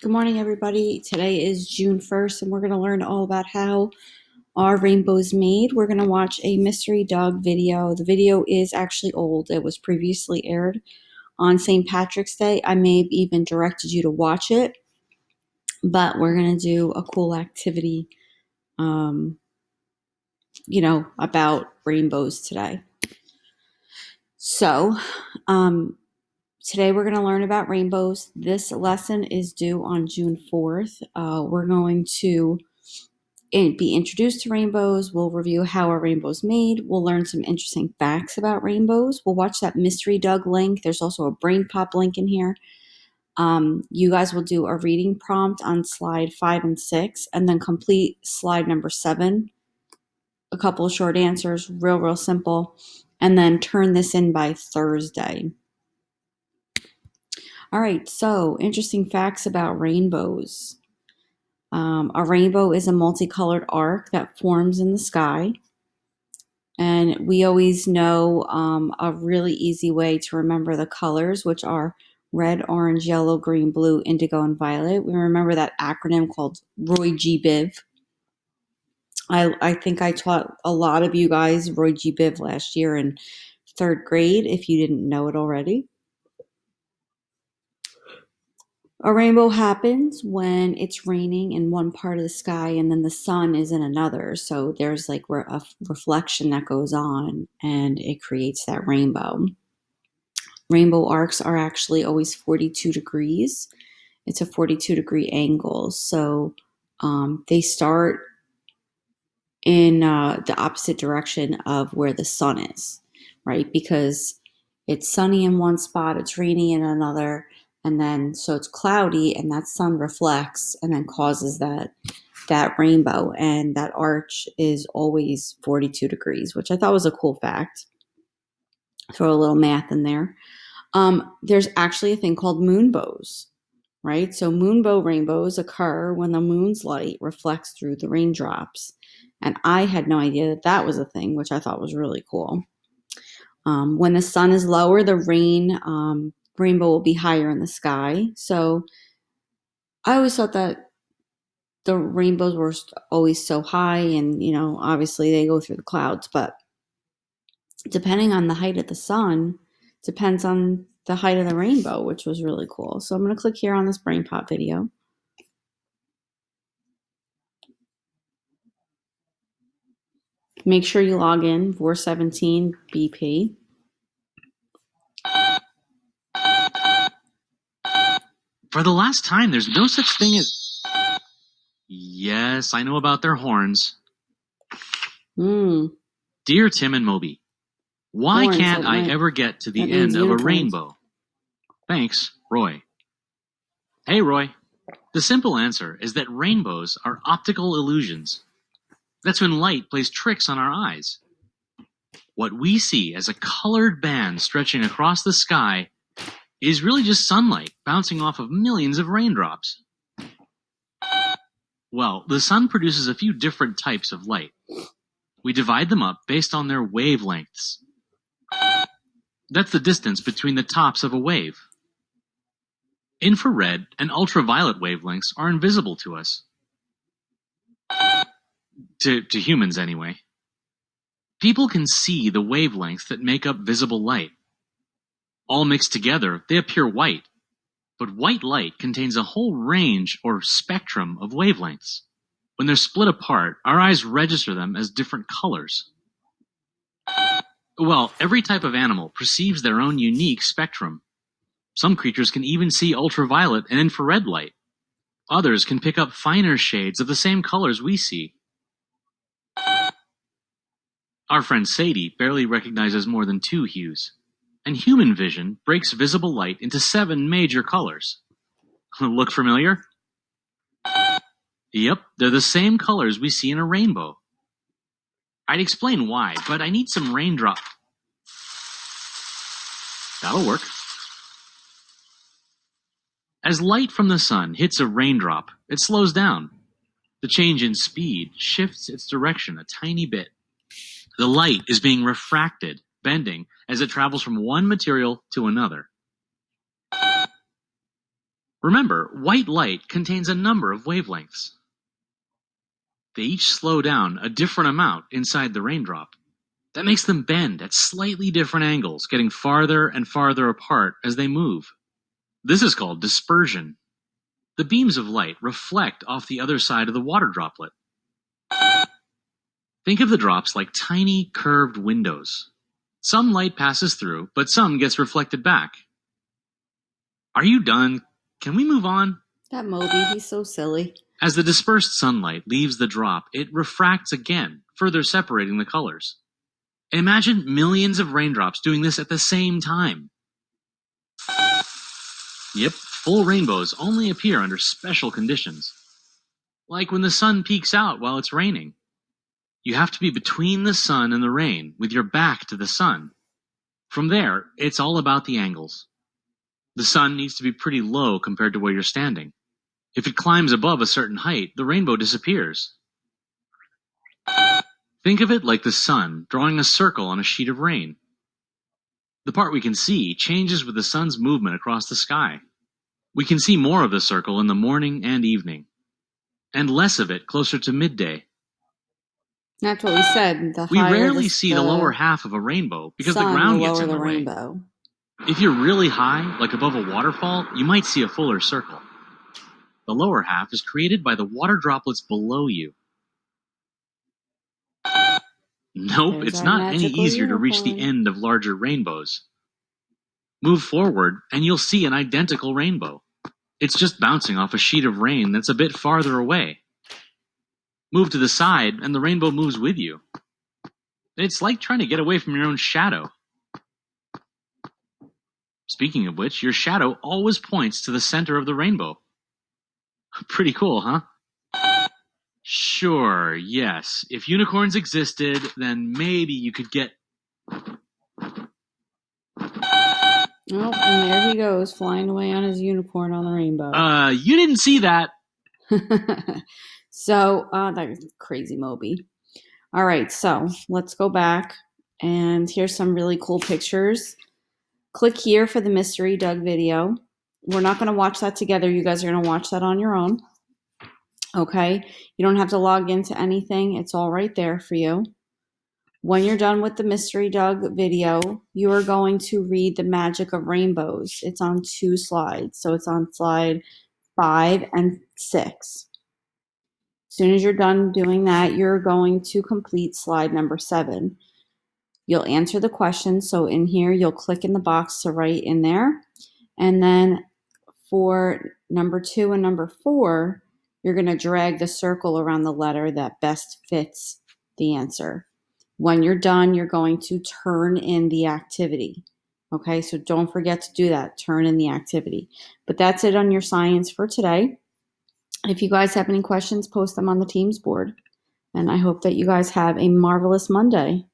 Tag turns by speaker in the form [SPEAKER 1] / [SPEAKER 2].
[SPEAKER 1] Good morning, everybody. Today is June 1st, and we're going to learn all about how our rainbow is made. We're going to watch a mystery dog video. The video is actually old. It was previously aired on St. Patrick's Day. I may have even directed you to watch it, but we're going to do a cool activity, um, about rainbows today. So, today we're going to learn about rainbows. This lesson is due on June 4th. We're going to be introduced to rainbows. We'll review how a rainbow's made. We'll learn some interesting facts about rainbows. We'll watch that Mystery Doug link. There's also a Brain Pop link in here. You guys will do a reading prompt on slide 5 and 6, and then complete slide number 7. A couple of short answers, real simple, and then turn this in by Thursday. All right, so interesting facts about rainbows. A rainbow is a multicolored arc that forms in the sky. And we always know a really easy way to remember the colors, which are red, orange, yellow, green, blue, indigo, and violet. We remember that acronym called Roy G. Biv. I think I taught a lot of you guys Roy G. Biv last year in 3rd grade, if you didn't know it already. A rainbow happens when it's raining in one part of the sky and then the sun is in another. So there's like a reflection that goes on and it creates that rainbow. Rainbow arcs are actually always 42 degrees. It's a 42-degree angle. So they start in the opposite direction of where the sun is, right? Because it's sunny in one spot, it's rainy in another, and then so it's cloudy, and that sun reflects and then causes that rainbow, and that arch is always 42 degrees, which I thought was a cool fact. Throw a little math in there. There's actually a thing called moonbows, right? So moonbow rainbows occur when the moon's light reflects through the raindrops. And I had no idea that was a thing, which I thought was really cool. When the sun is lower, the rainbow will be higher in the sky. So I always thought that the rainbows were always so high, and obviously they go through the clouds, but depending on the height of the sun, depends on the height of the rainbow, which was really cool. So I'm going to click here on this Brain Pop video. Make sure you log in, 417 BP.
[SPEAKER 2] For the last time, there's no such thing as... Yes, I know about their horns. Dear Tim and Moby, why
[SPEAKER 1] Horns,
[SPEAKER 2] can't I ever get to the end of a rainbow? Thanks, Roy. Hey, Roy. The simple answer is that rainbows are optical illusions. That's when light plays tricks on our eyes. What we see as a colored band stretching across the sky is really just sunlight bouncing off of millions of raindrops. Well, the sun produces a few different types of light. We divide them up based on their wavelengths. That's the distance between the tops of a wave. Infrared and ultraviolet wavelengths are invisible to us. To humans, anyway. People can see the wavelengths that make up visible light. All mixed together, they appear white. But white light contains a whole range or spectrum of wavelengths. When they're split apart, our eyes register them as different colors. Well, every type of animal perceives their own unique spectrum. Some creatures can even see ultraviolet and infrared light. Others can pick up finer shades of the same colors we see. Our friend Sadie barely recognizes more than 2 hues, and human vision breaks visible light into 7 major colors. Look familiar? Yep, they're the same colors we see in a rainbow. I'd explain why, but I need some raindrop. That'll work. As light from the sun hits a raindrop, it slows down. The change in speed shifts its direction a tiny bit. The light is being refracted, bending, as it travels from one material to another. Remember, white light contains a number of wavelengths. They each slow down a different amount inside the raindrop. That makes them bend at slightly different angles, getting farther and farther apart as they move. This is called dispersion. The beams of light reflect off the other side of the water droplet. Think of the drops like tiny curved windows. Some light passes through, but some gets reflected back. Are you done? Can we move on?
[SPEAKER 1] That Moby, he's so silly.
[SPEAKER 2] As the dispersed sunlight leaves the drop, it refracts again, further separating the colors. Imagine millions of raindrops doing this at the same time. Yep, full rainbows only appear under special conditions. Like when the sun peeks out while it's raining. You have to be between the sun and the rain, with your back to the sun. From there, it's all about the angles. The sun needs to be pretty low compared to where you're standing. If it climbs above a certain height, the rainbow disappears. Think of it like the sun drawing a circle on a sheet of rain. The part we can see changes with the sun's movement across the sky. We can see more of the circle in the morning and evening, and less of it closer to midday.
[SPEAKER 1] That's what we said.
[SPEAKER 2] We rarely see the lower half of a rainbow because the ground gets in the way.
[SPEAKER 1] Rainbow.
[SPEAKER 2] If you're really high, like above a waterfall, you might see a fuller circle. The lower half is created by the water droplets below you. Nope, it's not any easier to reach the end of larger rainbows. Move forward, and you'll see an identical rainbow. It's just bouncing off a sheet of rain that's a bit farther away. Move to the side, and the rainbow moves with you. It's like trying to get away from your own shadow. Speaking of which, your shadow always points to the center of the rainbow. Pretty cool, huh? Sure, yes. If unicorns existed, then maybe you could get...
[SPEAKER 1] Oh, and there he goes, flying away on his unicorn on the rainbow.
[SPEAKER 2] You didn't see that.
[SPEAKER 1] So, that's crazy Moby. All right, so let's go back, and here's some really cool pictures. Click here for the Mystery Doug video. We're not going to watch that together. You guys are going to watch that on your own. Okay? You don't have to log into anything. It's all right there for you. When you're done with the Mystery Doug video, you are going to read The Magic of Rainbows. It's on 2 slides. So it's on slide 5 and 6. As soon as you're done doing that, you're going to complete slide number 7. You'll answer the question. So in here, you'll click in the box to write in there. And then for number 2 and number 4, you're going to drag the circle around the letter that best fits the answer. When you're done, you're going to turn in the activity. Okay, so don't forget to do that. Turn in the activity. But that's it on your science for today. If you guys have any questions, post them on the Teams board. And I hope that you guys have a marvelous Monday.